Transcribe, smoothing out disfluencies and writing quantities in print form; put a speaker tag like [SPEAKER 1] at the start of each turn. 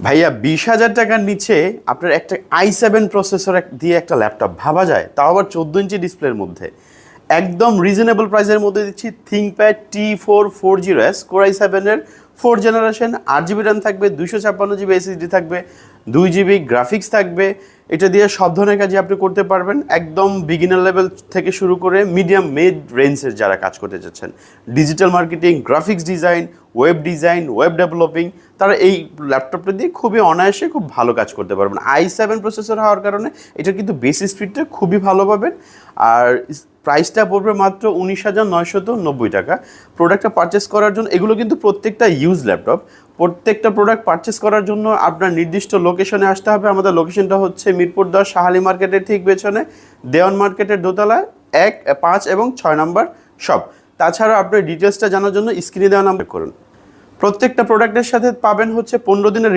[SPEAKER 1] ভাইয়া 20,000 টাকার নিচে আপনার একটা i7 প্রসেসর দিয়ে একটা ল্যাপটপ ভাবা যায়, তাও আবার 14 ইঞ্চি ডিসপ্লের মধ্যে। একদম রিজনেবল প্রাইসের মধ্যে দিচ্ছি থিংকপ্যাড T440S কোর i7-এর 4th জেনারেশন। 8 জিবি র্যাম থাকবে, 256 জিবি এসএসডি থাকবে, 2 জিবি গ্রাফিক্স থাকবে। এটা দিয়ে সব ধরনের কাজই আপনি করতে পারবেন, একদম বিগিনার লেভেল থেকে শুরু করে মিডিয়াম মিড রেঞ্জের যারা কাজ করতে চাচ্ছেন, digital marketing, graphics design, web developing, তারা এই ল্যাপটপটা দিয়ে খুবই অনায়াসে খুব ভালো কাজ করতে পারবেন। i7 প্রসেসর হওয়ার কারণে এটা কিন্তু বেস স্পিডটা খুবই ভালো পাবেন। আর প্রাইসটা পড়বে মাত্র 19,990 টাকা। প্রোডাক্টটা পারচেস করার জন্য, এগুলো কিন্তু প্রত্যেকটা ইউজ ল্যাপটপ, প্রত্যেকটা প্রোডাক্ট পারচেস করার জন্য আপনার নির্দিষ্ট লোকেশনে আসতে হবে। আমাদের লোকেশনটা হচ্ছে মিরপুর 10 শাহালি মার্কেটের ঠিক পেছনে, দেওয়ান মার্কেটের দোতলায় 1, 5 এবং 6 নম্বর শপ। তাছাড়া আপনার ডিটেলসটা জানার জন্য স্ক্রিনে দেওয়া নাম্বার করুন। প্রত্যেকটা প্রোডাক্টের সাথে পাবেন হচ্ছে 15 দিনের